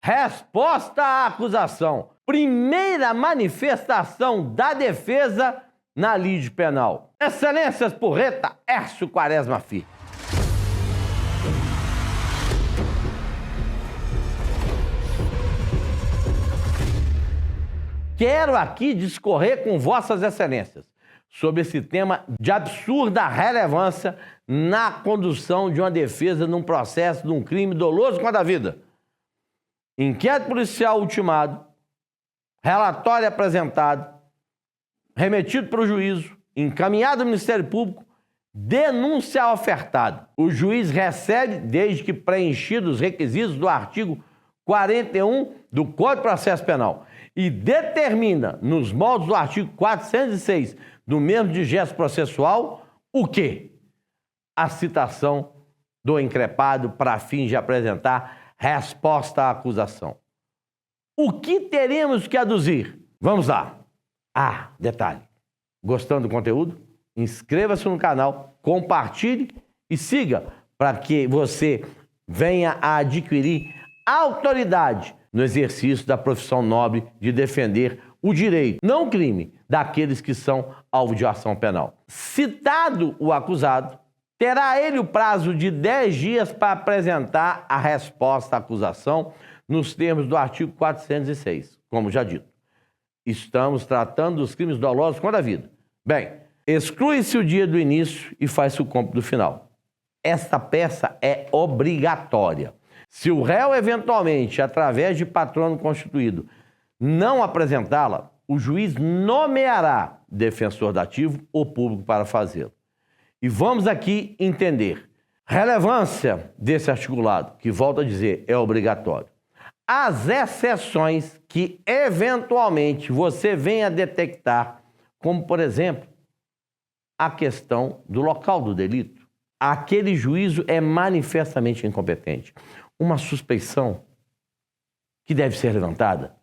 Resposta à acusação. Primeira manifestação da defesa na lide penal. Excelências Porreta, Hércio Quaresma Filho. Quero aqui discorrer com vossas excelências sobre esse tema de absurda relevância na condução de uma defesa num processo de um crime doloso contra a vida. Inquérito policial ultimado, relatório apresentado, remetido para o juízo, encaminhado ao Ministério Público, denúncia ofertada. O juiz recebe, desde que preenchidos os requisitos do artigo 41 do Código de Processo Penal, e determina, nos moldes do artigo 406 do mesmo digesto processual, o quê? A citação do increpado para fins de apresentar resposta à acusação. O que teremos que aduzir? Vamos lá. Detalhe. Gostando do conteúdo? Inscreva-se no canal, compartilhe e siga para que você venha a adquirir autoridade no exercício da profissão nobre de defender o direito, não o crime, daqueles que são alvo de ação penal. Citado o acusado, terá ele o prazo de 10 dias para apresentar a resposta à acusação nos termos do artigo 406, como já dito. Estamos tratando dos crimes dolosos contra a vida. Bem, exclui-se o dia do início e faz-se o cômputo do final. Esta peça é obrigatória. Se o réu, eventualmente, através de patrono constituído, não apresentá-la, o juiz nomeará defensor dativo ou público para fazê-lo. E vamos aqui entender. Relevância desse articulado, que, volto a dizer, é obrigatório. As exceções que, eventualmente, você venha a detectar, como, por exemplo, a questão do local do delito. Aquele juízo é manifestamente incompetente. Uma suspeição que deve ser levantada.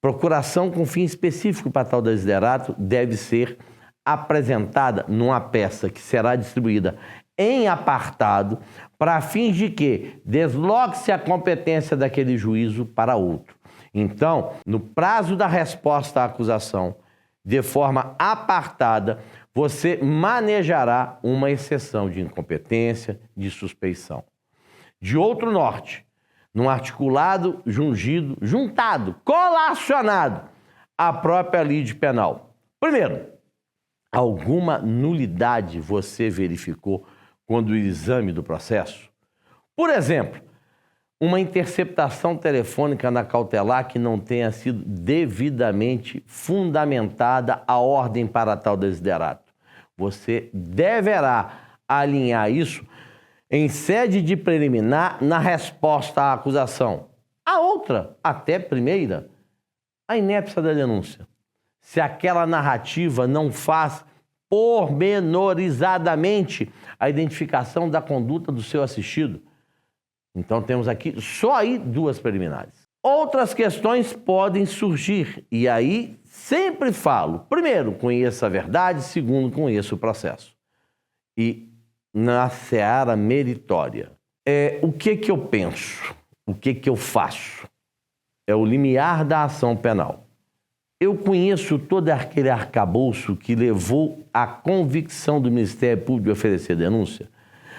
Procuração com fim específico para tal desiderato deve ser apresentada numa peça que será distribuída em apartado para fins de que desloque-se a competência daquele juízo para outro. Então, no prazo da resposta à acusação, de forma apartada, você manejará uma exceção de incompetência, de suspeição. De outro norte, num articulado jungido, juntado, colacionado à própria lide penal. Primeiro, alguma nulidade você verificou quando o exame do processo? Por exemplo, uma interceptação telefônica na cautelar que não tenha sido devidamente fundamentada a ordem para tal desiderato. Você deverá alinhar isso em sede de preliminar na resposta à acusação. A outra, até primeira, a inépcia da denúncia. Se aquela narrativa não faz pormenorizadamente a identificação da conduta do seu assistido. Então temos aqui só aí 2 preliminares. Outras questões podem surgir e aí sempre falo, primeiro, conheça a verdade, segundo, conheça o processo. E na seara meritória, o que eu penso? O que eu faço? É o limiar da ação penal. Eu conheço todo aquele arcabouço que levou à convicção do Ministério Público de oferecer denúncia.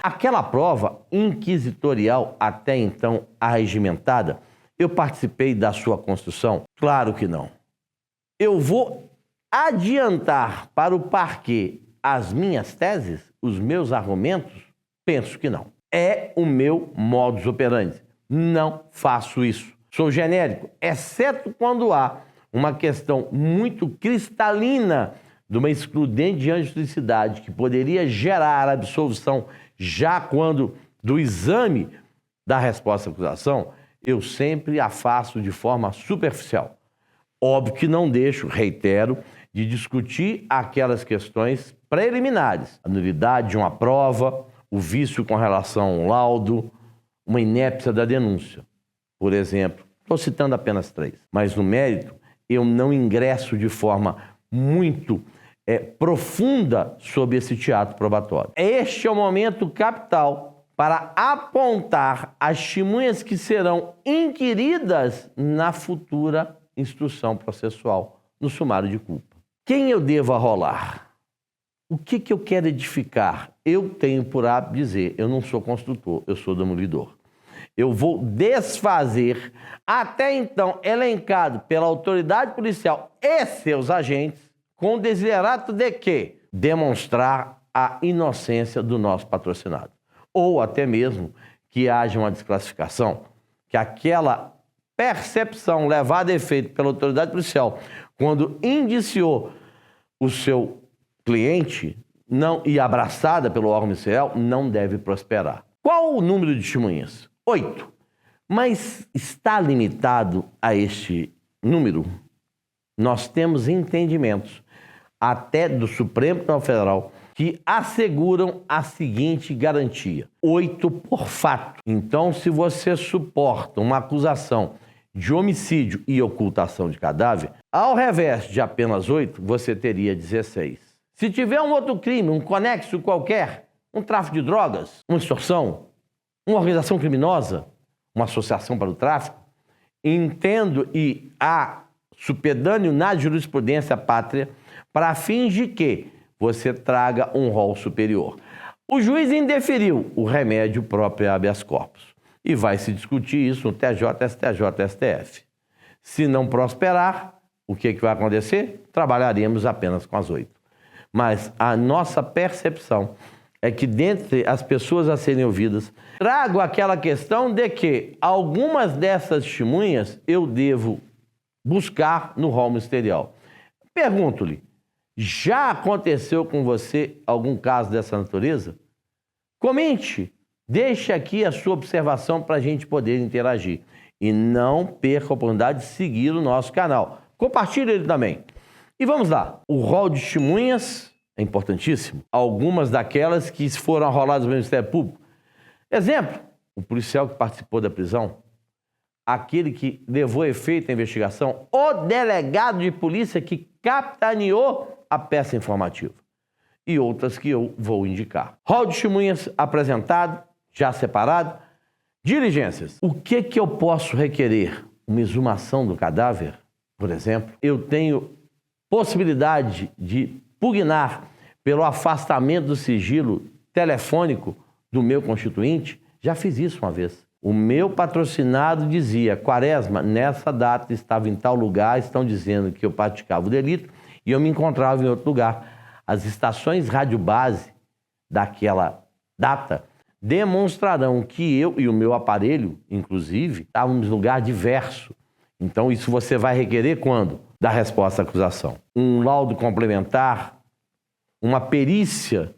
Aquela prova inquisitorial até então arregimentada, eu participei da sua construção? Claro que não. Eu vou adiantar para o parquê as minhas teses, os meus argumentos? Penso que não. É o meu modus operandi. Não faço isso. Sou genérico, exceto quando há uma questão muito cristalina de uma excludente de anjusticidade que poderia gerar absolvição já quando do exame da resposta à acusação, eu sempre a faço de forma superficial. Óbvio que não deixo, reitero, de discutir aquelas questões preliminares. A nulidade de uma prova, o vício com relação a um laudo, uma inépcia da denúncia. Por exemplo, estou citando apenas 3. Mas no mérito, eu não ingresso de forma muito profunda sobre esse teatro probatório. Este é o momento capital para apontar as testemunhas que serão inquiridas na futura instrução processual, no sumário de culpa. Quem eu devo arrolar? O que eu quero edificar? Eu tenho por hábito dizer, eu não sou construtor, eu sou demolidor. Eu vou desfazer, até então elencado pela autoridade policial e seus agentes, com o desiderato de quê? Demonstrar a inocência do nosso patrocinado. Ou até mesmo que haja uma desclassificação, que aquela percepção levada a efeito pela autoridade policial, quando indiciou o seu cliente e abraçada pelo órgão ministerial, não deve prosperar. Qual o número de testemunhas? 8. Mas está limitado a este número? Nós temos entendimentos, até do Supremo Tribunal Federal, que asseguram a seguinte garantia: 8 por fato. Então, se você suporta uma acusação de homicídio e ocultação de cadáver, ao revés de apenas 8, você teria 16. Se tiver um outro crime, um conexo qualquer, um tráfico de drogas, uma extorsão, uma organização criminosa, uma associação para o tráfico, entendo e há supedâneo na jurisprudência pátria para fins de que você traga um rol superior. O juiz indeferiu o remédio próprio habeas corpus e vai se discutir isso no TJ, STJ, STF. Se não prosperar, o que vai acontecer? Trabalharemos apenas com as 8. Mas a nossa percepção é que dentre as pessoas a serem ouvidas, trago aquela questão de que algumas dessas testemunhas eu devo buscar no rol ministerial. Pergunto-lhe, já aconteceu com você algum caso dessa natureza? Comente, deixe aqui a sua observação para a gente poder interagir. E não perca a oportunidade de seguir o nosso canal. Compartilhe ele também. E vamos lá. O rol de testemunhas é importantíssimo. Algumas daquelas que foram arroladas no Ministério Público. Exemplo, o policial que participou da prisão, aquele que levou efeito à investigação, o delegado de polícia que capitaneou a peça informativa. E outras que eu vou indicar. Rol de testemunhas apresentado, já separado. Diligências. O que eu posso requerer? Uma exumação do cadáver, por exemplo. Eu tenho possibilidade de pugnar pelo afastamento do sigilo telefônico do meu constituinte. Já fiz isso uma vez. O meu patrocinado dizia: Quaresma, nessa data estava em tal lugar, estão dizendo que eu praticava o delito e eu me encontrava em outro lugar. As estações radiobase daquela data demonstrarão que eu e o meu aparelho, inclusive, estávamos em lugar diverso. Então, isso você vai requerer quando? Da resposta à acusação. Um laudo complementar, uma perícia,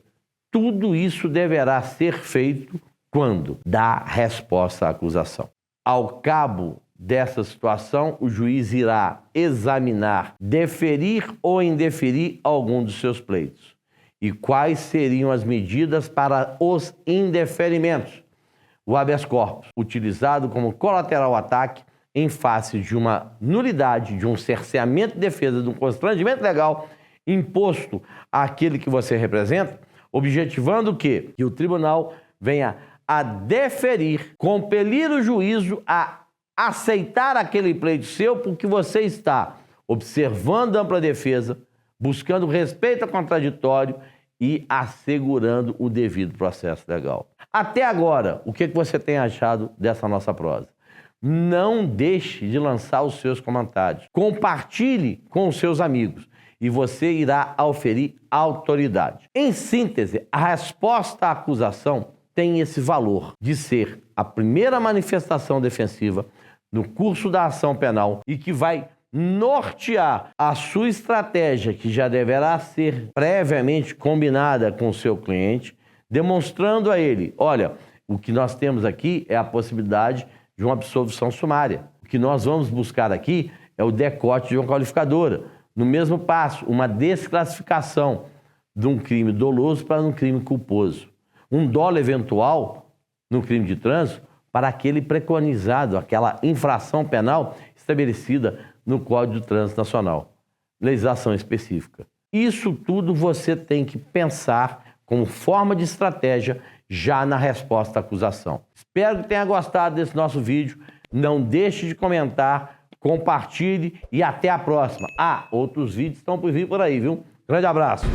tudo isso deverá ser feito quando? Da resposta à acusação. Ao cabo dessa situação, o juiz irá examinar, deferir ou indeferir algum dos seus pleitos. E quais seriam as medidas para os indeferimentos? O habeas corpus, utilizado como colateral ataque em face de uma nulidade, de um cerceamento de defesa, de um constrangimento legal imposto àquele que você representa, objetivando que o tribunal venha a deferir, compelir o juízo a aceitar aquele pleito seu porque você está observando a ampla defesa, buscando respeito ao contraditório e assegurando o devido processo legal. Até agora, o que você tem achado dessa nossa prosa? Não deixe de lançar os seus comentários. Compartilhe com os seus amigos e você irá auferir autoridade. Em síntese, a resposta à acusação tem esse valor de ser a primeira manifestação defensiva no curso da ação penal e que vai nortear a sua estratégia, que já deverá ser previamente combinada com o seu cliente, demonstrando a ele: olha, o que nós temos aqui é a possibilidade de uma absolvição sumária. O que nós vamos buscar aqui é o decote de uma qualificadora. No mesmo passo, uma desclassificação de um crime doloso para um crime culposo. Um dolo eventual no crime de trânsito para aquele preconizado, aquela infração penal estabelecida no Código de Trânsito Nacional. Legislação específica. Isso tudo você tem que pensar como forma de estratégia já na resposta à acusação. Espero que tenha gostado desse nosso vídeo. Não deixe de comentar, compartilhe e até a próxima. Outros vídeos estão por vir por aí, viu? Grande abraço.